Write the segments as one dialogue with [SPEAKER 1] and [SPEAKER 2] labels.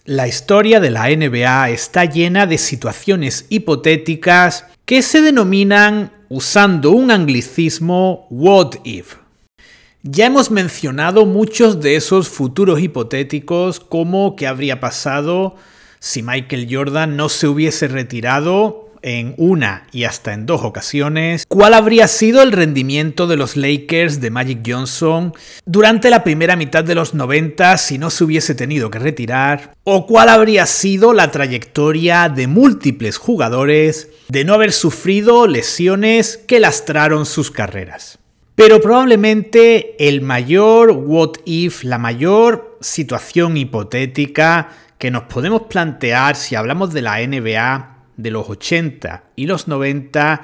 [SPEAKER 1] La historia de la NBA está llena de situaciones hipotéticas que se denominan, usando un anglicismo, what if. Ya hemos mencionado muchos de esos futuros hipotéticos, como qué habría pasado si Michael Jordan no se hubiese retirado en una y hasta en 2 ocasiones, cuál habría sido el rendimiento de los Lakers de Magic Johnson durante la primera mitad de los 90 si no se hubiese tenido que retirar, o cuál habría sido la trayectoria de múltiples jugadores de no haber sufrido lesiones que lastraron sus carreras. Pero probablemente el mayor what if, la mayor situación hipotética que nos podemos plantear si hablamos de la NBA de los 80 y los 90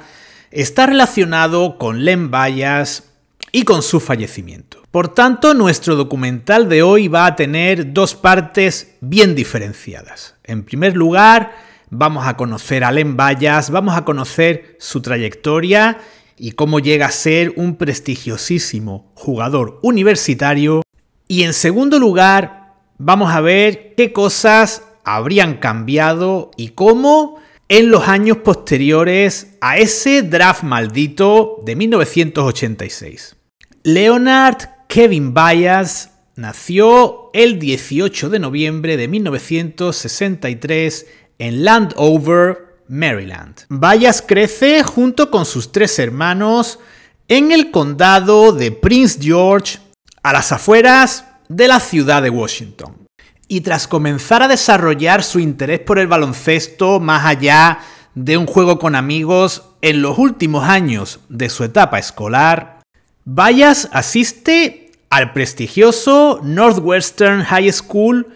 [SPEAKER 1] está relacionado con Len Bias y con su fallecimiento. Por tanto, nuestro documental de hoy va a tener 2 partes bien diferenciadas. En primer lugar, vamos a conocer a Len Bias, vamos a conocer su trayectoria y cómo llega a ser un prestigiosísimo jugador universitario. Y en segundo lugar, vamos a ver qué cosas habrían cambiado y cómo en los años posteriores a ese draft maldito de 1986. Leonard Kevin Bias nació el 18 de noviembre de 1963 en Landover, Maryland. Bias crece junto con sus 3 hermanos en el condado de Prince George, a las afueras de la ciudad de Washington. Y tras comenzar a desarrollar su interés por el baloncesto más allá de un juego con amigos en los últimos años de su etapa escolar, Bias asiste al prestigioso Northwestern High School,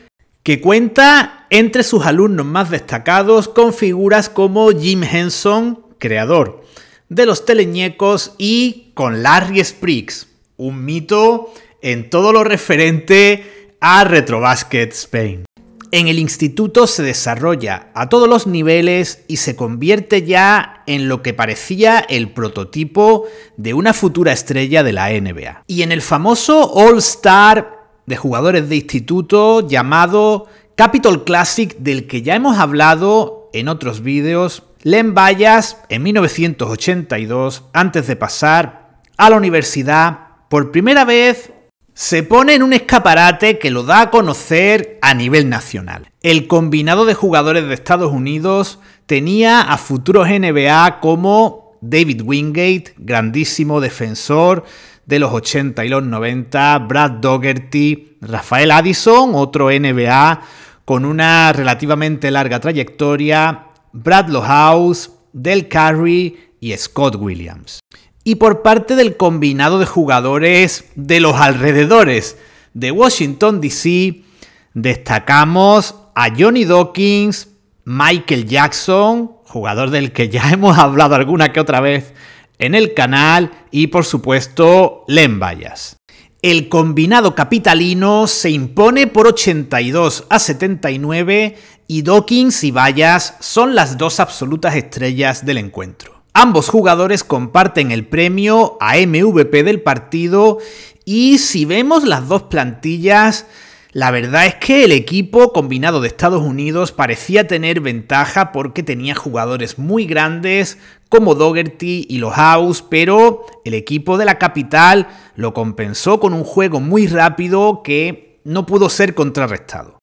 [SPEAKER 1] que cuenta entre sus alumnos más destacados con figuras como Jim Henson, creador de los teleñecos, y con Larry Spriggs, un mito en todo lo referente a Retrobasket Spain. En el instituto se desarrolla a todos los niveles y se convierte ya en lo que parecía el prototipo de una futura estrella de la NBA. Y en el famoso All-Star de jugadores de instituto llamado Capitol Classic, del que ya hemos hablado en otros vídeos, Len Bias en 1982, antes de pasar a la universidad, por primera vez se pone en un escaparate que lo da a conocer a nivel nacional. El combinado de jugadores de Estados Unidos tenía a futuros NBA como David Wingate, grandísimo defensor de los 80 y los 90, Brad Daugherty, Rafael Addison, otro NBA con una relativamente larga trayectoria, Brad Lohaus, Del Curry y Scott Williams. Y por parte del combinado de jugadores de los alrededores de Washington DC, destacamos a Johnny Dawkins, Michael Jackson, jugador del que ya hemos hablado alguna que otra vez en el canal, y por supuesto Len Bias. El combinado capitalino se impone por 82-79 y Dawkins y Bias son las 2 absolutas estrellas del encuentro. Ambos jugadores comparten el premio a MVP del partido y si vemos las 2 plantillas, la verdad es que el equipo combinado de Estados Unidos parecía tener ventaja porque tenía jugadores muy grandes como Daugherty y Lohaus, pero el equipo de la capital lo compensó con un juego muy rápido que no pudo ser contrarrestado.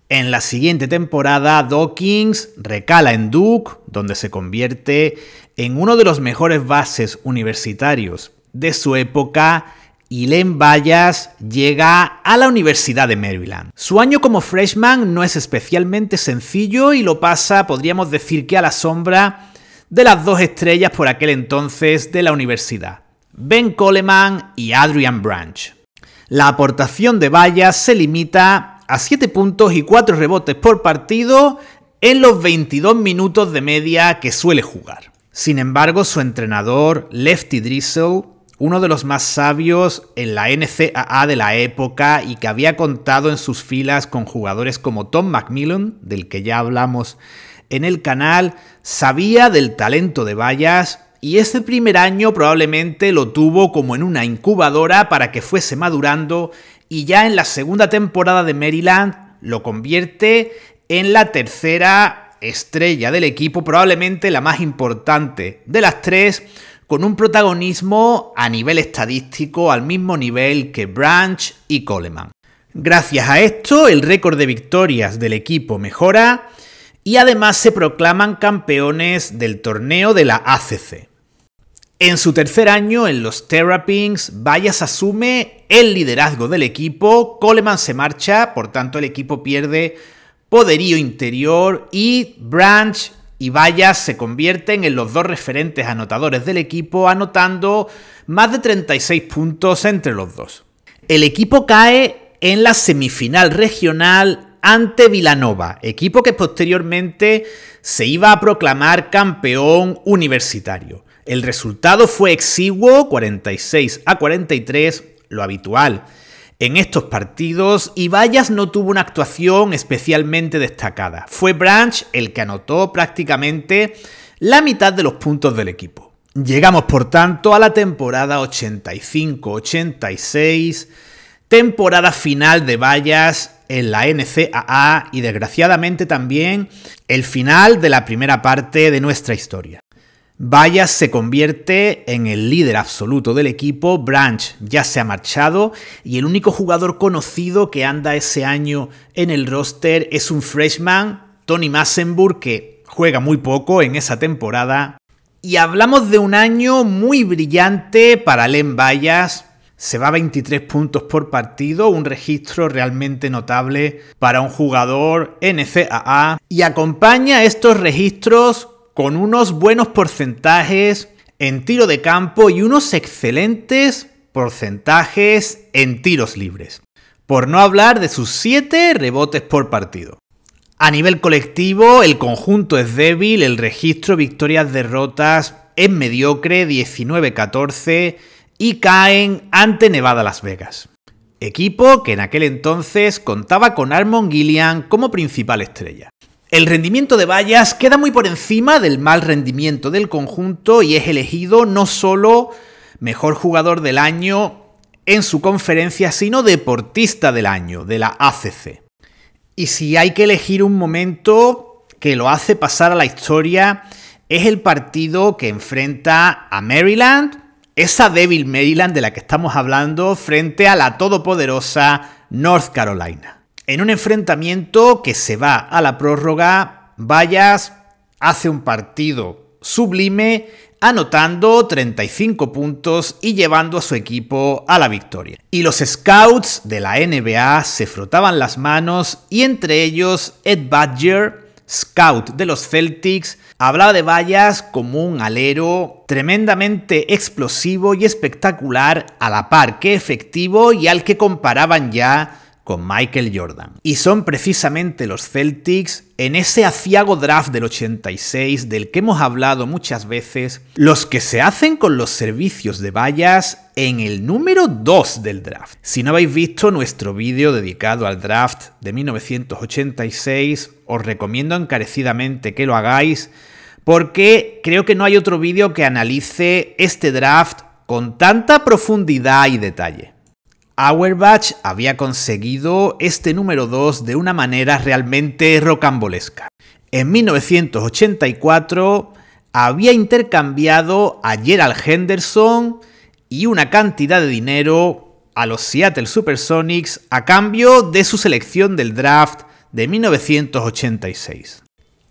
[SPEAKER 1] En la siguiente temporada, Dawkins recala en Duke, donde se convierte en uno de los mejores bases universitarios de su época, y Len Bias llega a la Universidad de Maryland. Su año como freshman no es especialmente sencillo y lo pasa, podríamos decir que a la sombra de las 2 estrellas por aquel entonces de la universidad, Ben Coleman y Adrian Branch. La aportación de Bias se limita a 7 puntos y 4 rebotes por partido en los 22 minutos de media que suele jugar. Sin embargo, su entrenador, Lefty Driesell, uno de los más sabios en la NCAA de la época y que había contado en sus filas con jugadores como Tom McMillan, del que ya hablamos en el canal, sabía del talento de Bias y ese primer año probablemente lo tuvo como en una incubadora para que fuese madurando, y ya en la segunda temporada de Maryland lo convierte en la tercera estrella del equipo, probablemente la más importante de las tres, con un protagonismo a nivel estadístico al mismo nivel que Branch y Coleman. Gracias a esto, el récord de victorias del equipo mejora y además se proclaman campeones del torneo de la ACC. En su tercer año en los Terrapins, Bayas asume el liderazgo del equipo, Coleman se marcha, por tanto el equipo pierde poderío interior y Branch y Bayas se convierten en los dos referentes anotadores del equipo, anotando más de 36 puntos entre los dos. El equipo cae en la semifinal regional ante Villanova, equipo que posteriormente se iba a proclamar campeón universitario. El resultado fue exiguo, 46-43, lo habitual en estos partidos, y Bayas no tuvo una actuación especialmente destacada. Fue Branch el que anotó prácticamente la mitad de los puntos del equipo. Llegamos, por tanto, a la temporada 85-86, temporada final de Bayas en la NCAA y desgraciadamente también el final de la primera parte de nuestra historia. Bayas se convierte en el líder absoluto del equipo, Branch ya se ha marchado y el único jugador conocido que anda ese año en el roster es un freshman, Tony Massenburg, que juega muy poco en esa temporada. Y hablamos de un año muy brillante para Len Bayas. Se va a 23 puntos por partido, un registro realmente notable para un jugador NCAA, y acompaña estos registros con unos buenos porcentajes en tiro de campo y unos excelentes porcentajes en tiros libres. Por no hablar de sus 7 rebotes por partido. A nivel colectivo, el conjunto es débil, el registro victorias-derrotas es mediocre, 19-14, y caen ante Nevada Las Vegas. Equipo que en aquel entonces contaba con Armon Gilliam como principal estrella. El rendimiento de Bayas queda muy por encima del mal rendimiento del conjunto y es elegido no solo mejor jugador del año en su conferencia, sino deportista del año de la ACC. Y si hay que elegir un momento que lo hace pasar a la historia, es el partido que enfrenta a Maryland, esa débil Maryland de la que estamos hablando, frente a la todopoderosa North Carolina. En un enfrentamiento que se va a la prórroga, Bayas hace un partido sublime, anotando 35 puntos y llevando a su equipo a la victoria. Y los scouts de la NBA se frotaban las manos y entre ellos Ed Badger, scout de los Celtics, hablaba de Bayas como un alero tremendamente explosivo y espectacular, a la par que efectivo y al que comparaban ya con Michael Jordan. Y son precisamente los Celtics, en ese aciago draft del 86 del que hemos hablado muchas veces, los que se hacen con los servicios de Bayas en el número 2 del draft. Si no habéis visto nuestro vídeo dedicado al draft de 1986, os recomiendo encarecidamente que lo hagáis, porque creo que no hay otro vídeo que analice este draft con tanta profundidad y detalle. Auerbach había conseguido este número 2 de una manera realmente rocambolesca. En 1984 había intercambiado a Gerald Henderson y una cantidad de dinero a los Seattle Supersonics a cambio de su selección del draft de 1986.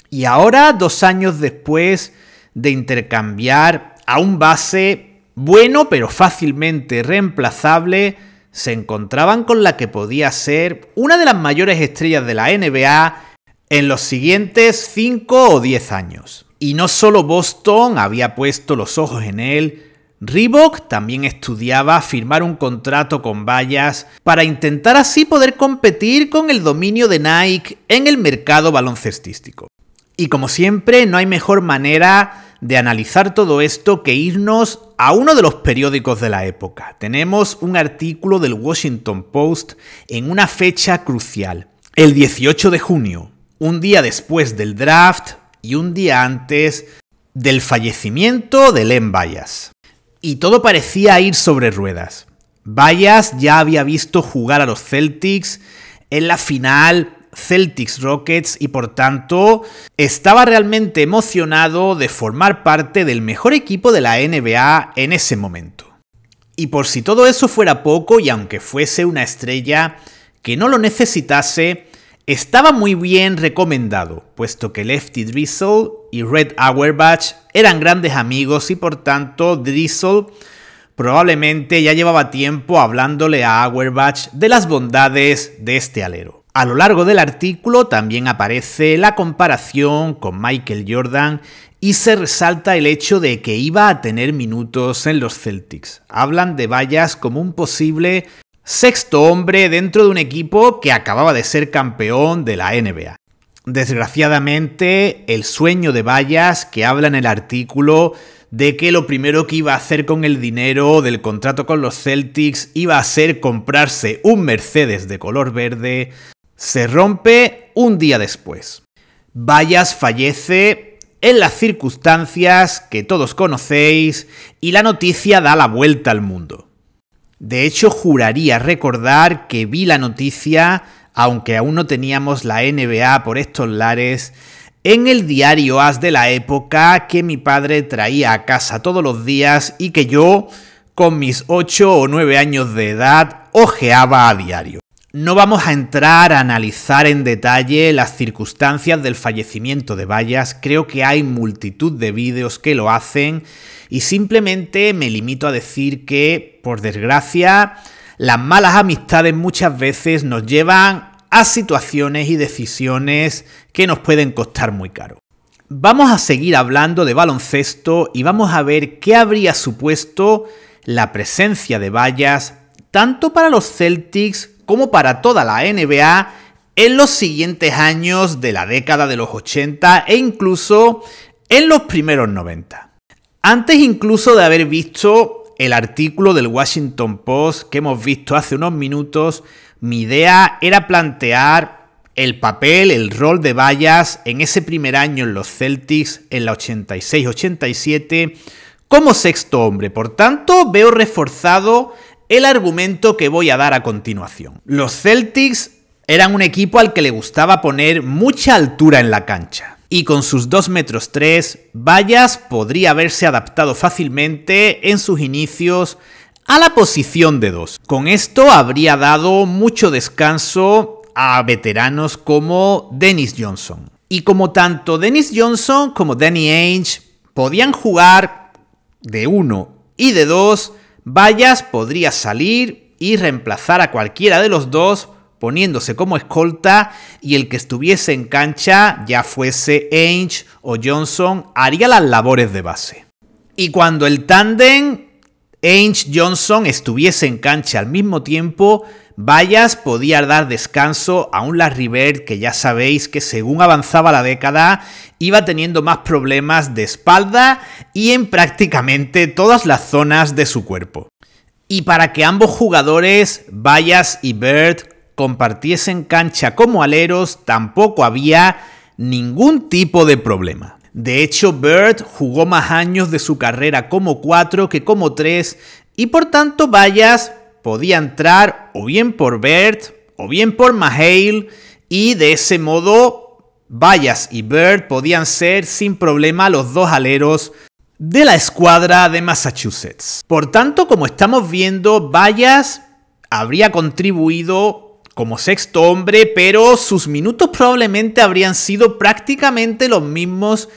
[SPEAKER 1] Y ahora, 2 años después de intercambiar a un base bueno pero fácilmente reemplazable, se encontraban con la que podía ser una de las mayores estrellas de la NBA en los siguientes 5 o 10 años. Y no solo Boston había puesto los ojos en él, Reebok también estudiaba firmar un contrato con Bayas para intentar así poder competir con el dominio de Nike en el mercado baloncestístico. Y como siempre, no hay mejor manera de analizar todo esto que irnos a uno de los periódicos de la época. Tenemos un artículo del Washington Post en una fecha crucial, el 18 de junio, un día después del draft y un día antes del fallecimiento de Len Bayas. Y todo parecía ir sobre ruedas. Bayas ya había visto jugar a los Celtics en la final Celtics Rockets y por tanto estaba realmente emocionado de formar parte del mejor equipo de la NBA en ese momento. Y por si todo eso fuera poco y aunque fuese una estrella que no lo necesitase, estaba muy bien recomendado, puesto que Lefty Driesell y Red Auerbach eran grandes amigos y por tanto Driesell probablemente ya llevaba tiempo hablándole a Auerbach de las bondades de este alero. A lo largo del artículo también aparece la comparación con Michael Jordan y se resalta el hecho de que iba a tener minutos en los Celtics. Hablan de Bayas como un posible sexto hombre dentro de un equipo que acababa de ser campeón de la NBA. Desgraciadamente, el sueño de Bayas, que habla en el artículo de que lo primero que iba a hacer con el dinero del contrato con los Celtics iba a ser comprarse un Mercedes de color verde, se rompe un día después. Bayas fallece en las circunstancias que todos conocéis y la noticia da la vuelta al mundo. De hecho, juraría recordar que vi la noticia, aunque aún no teníamos la NBA por estos lares, en el diario As de la época que mi padre traía a casa todos los días y que yo, con mis 8 o 9 años de edad, hojeaba a diario. No vamos a entrar a analizar en detalle las circunstancias del fallecimiento de Bayas, creo que hay multitud de vídeos que lo hacen y simplemente me limito a decir que, por desgracia, las malas amistades muchas veces nos llevan a situaciones y decisiones que nos pueden costar muy caro. Vamos a seguir hablando de baloncesto y vamos a ver qué habría supuesto la presencia de Bayas tanto para los Celtics como para toda la NBA en los siguientes años de la década de los 80 e incluso en los primeros 90. Antes incluso de haber visto el artículo del Washington Post que hemos visto hace unos minutos, mi idea era plantear el papel, el rol de Bayas en ese primer año en los Celtics, en la 86-87, como sexto hombre. Por tanto, veo reforzado el argumento que voy a dar a continuación. Los Celtics eran un equipo al que le gustaba poner mucha altura en la cancha. Y con sus 2,3 metros, Bayas podría haberse adaptado fácilmente en sus inicios a la posición de 2. Con esto habría dado mucho descanso a veteranos como Dennis Johnson. Y como tanto Dennis Johnson como Danny Ainge podían jugar de 1 y de 2, Bayas podría salir y reemplazar a cualquiera de los dos poniéndose como escolta y el que estuviese en cancha, ya fuese Ainge o Johnson, haría las labores de base. Y cuando el tándem Ainge-Johnson estuviese en cancha al mismo tiempo, Bayas podía dar descanso a un Larry Bird que ya sabéis que según avanzaba la década iba teniendo más problemas de espalda y en prácticamente todas las zonas de su cuerpo. Y para que ambos jugadores, Bayas y Bird, compartiesen cancha como aleros, tampoco había ningún tipo de problema. De hecho, Bird jugó más años de su carrera como 4 que como 3 y por tanto Bayas podía entrar o bien por Bird o bien por Mahale y de ese modo Bayas y Bird podían ser sin problema los dos aleros de la escuadra de Massachusetts. Por tanto, como estamos viendo, Bayas habría contribuido como sexto hombre, pero sus minutos probablemente habrían sido prácticamente los mismos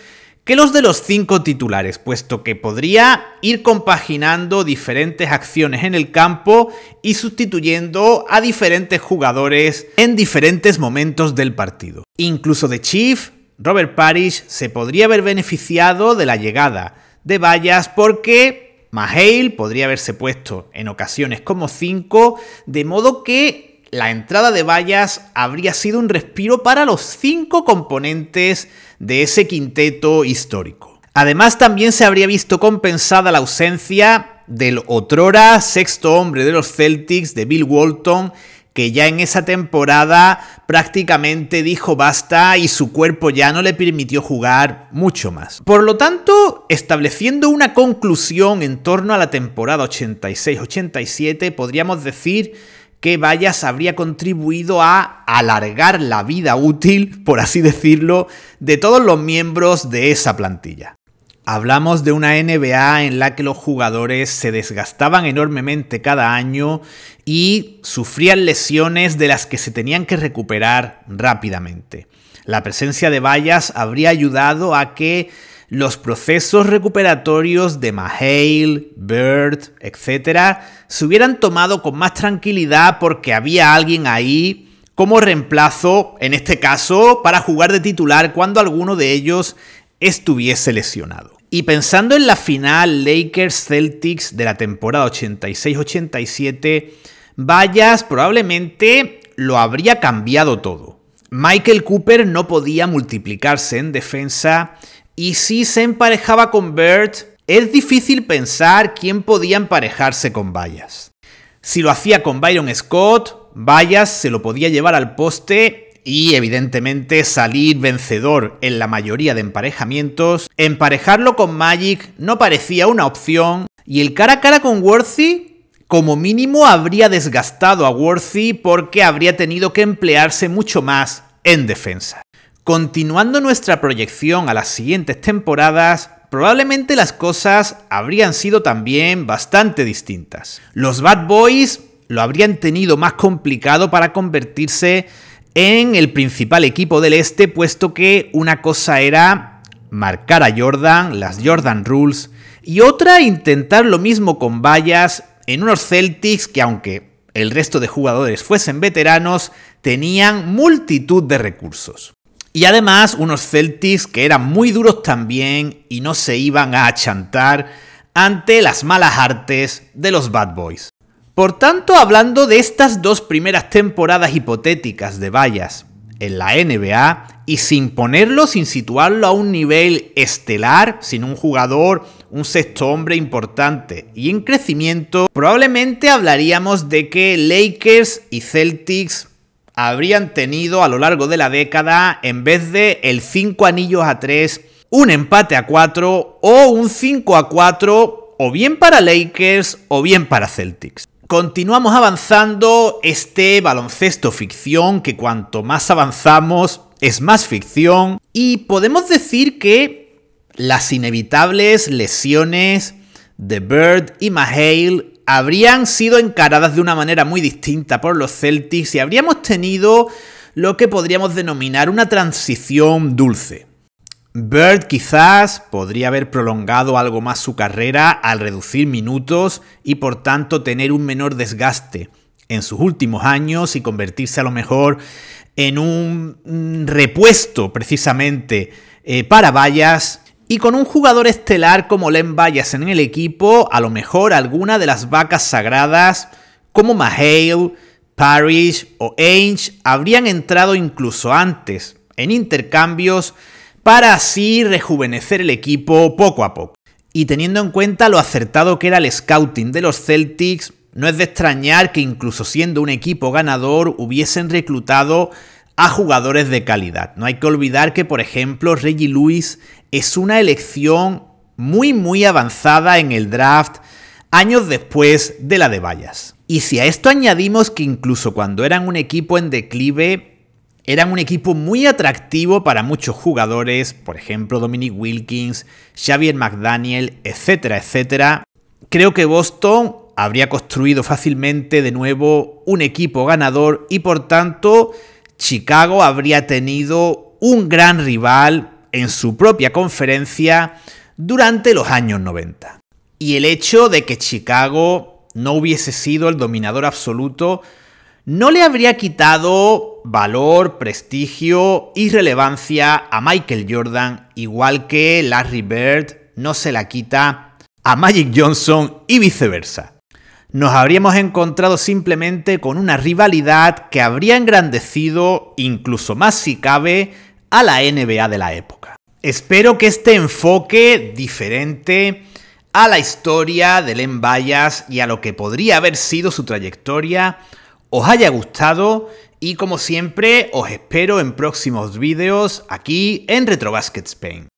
[SPEAKER 1] que los de los 5 titulares, puesto que podría ir compaginando diferentes acciones en el campo y sustituyendo a diferentes jugadores en diferentes momentos del partido. Incluso The Chief, Robert Parrish, se podría haber beneficiado de la llegada de Bayas porque Mahale podría haberse puesto en ocasiones como 5, de modo que la entrada de Bayas habría sido un respiro para los 5 componentes de ese quinteto histórico. Además, también se habría visto compensada la ausencia del otrora sexto hombre de los Celtics, de Bill Walton, que ya en esa temporada prácticamente dijo basta y su cuerpo ya no le permitió jugar mucho más. Por lo tanto, estableciendo una conclusión en torno a la temporada 86-87, podríamos decir que Bayas habría contribuido a alargar la vida útil, por así decirlo, de todos los miembros de esa plantilla. Hablamos de una NBA en la que los jugadores se desgastaban enormemente cada año y sufrían lesiones de las que se tenían que recuperar rápidamente. La presencia de Bayas habría ayudado a que los procesos recuperatorios de McHale, Bird, etc. se hubieran tomado con más tranquilidad porque había alguien ahí como reemplazo, en este caso, para jugar de titular cuando alguno de ellos estuviese lesionado. Y pensando en la final Lakers-Celtics de la temporada 86-87, Bayas probablemente lo habría cambiado todo. Michael Cooper no podía multiplicarse en defensa y si se emparejaba con Bird, es difícil pensar quién podía emparejarse con Bayas. Si lo hacía con Byron Scott, Bayas se lo podía llevar al poste y evidentemente salir vencedor en la mayoría de emparejamientos. Emparejarlo con Magic no parecía una opción y el cara a cara con Worthy como mínimo habría desgastado a Worthy porque habría tenido que emplearse mucho más en defensa. Continuando nuestra proyección a las siguientes temporadas, probablemente las cosas habrían sido también bastante distintas. Los Bad Boys lo habrían tenido más complicado para convertirse en el principal equipo del este, puesto que una cosa era marcar a Jordan, las Jordan Rules, y otra intentar lo mismo con Bayas en unos Celtics que, aunque el resto de jugadores fuesen veteranos, tenían multitud de recursos. Y además unos Celtics que eran muy duros también y no se iban a achantar ante las malas artes de los Bad Boys. Por tanto, hablando de estas dos primeras temporadas hipotéticas de Bayas en la NBA, y sin situarlo a un nivel estelar, sin un jugador, un sexto hombre importante y en crecimiento, probablemente hablaríamos de que Lakers y Celtics habrían tenido a lo largo de la década, en vez de el 5 anillos a 3, un empate a 4 o un 5 a 4, o bien para Lakers o bien para Celtics. Continuamos avanzando este baloncesto ficción, que cuanto más avanzamos es más ficción, y podemos decir que las inevitables lesiones de Bird y McHale habrían sido encaradas de una manera muy distinta por los Celtics y habríamos tenido lo que podríamos denominar una transición dulce. Bird quizás podría haber prolongado algo más su carrera al reducir minutos y por tanto tener un menor desgaste en sus últimos años y convertirse a lo mejor en un repuesto precisamente para Bayas, y con un jugador estelar como Len Bayas en el equipo, a lo mejor alguna de las vacas sagradas como McHale, Parrish o Ainge habrían entrado incluso antes en intercambios para así rejuvenecer el equipo poco a poco. Y teniendo en cuenta lo acertado que era el scouting de los Celtics, no es de extrañar que incluso siendo un equipo ganador hubiesen reclutado a jugadores de calidad. No hay que olvidar que, por ejemplo, Reggie Lewis es una elección muy avanzada en el draft años después de la de Bayas. Y si a esto añadimos que incluso cuando eran un equipo en declive, eran un equipo muy atractivo para muchos jugadores, por ejemplo Dominic Wilkins, Xavier McDaniel, etcétera. Creo que Boston habría construido fácilmente de nuevo un equipo ganador y por tanto Chicago habría tenido un gran rival en su propia conferencia durante los años 90. Y el hecho de que Chicago no hubiese sido el dominador absoluto no le habría quitado valor, prestigio y relevancia a Michael Jordan, igual que Larry Bird no se la quita a Magic Johnson y viceversa. Nos habríamos encontrado simplemente con una rivalidad que habría engrandecido, incluso más si cabe, a la NBA de la época. Espero que este enfoque diferente a la historia de Len Bayas y a lo que podría haber sido su trayectoria os haya gustado y, como siempre, os espero en próximos vídeos aquí en Retrobasket Spain.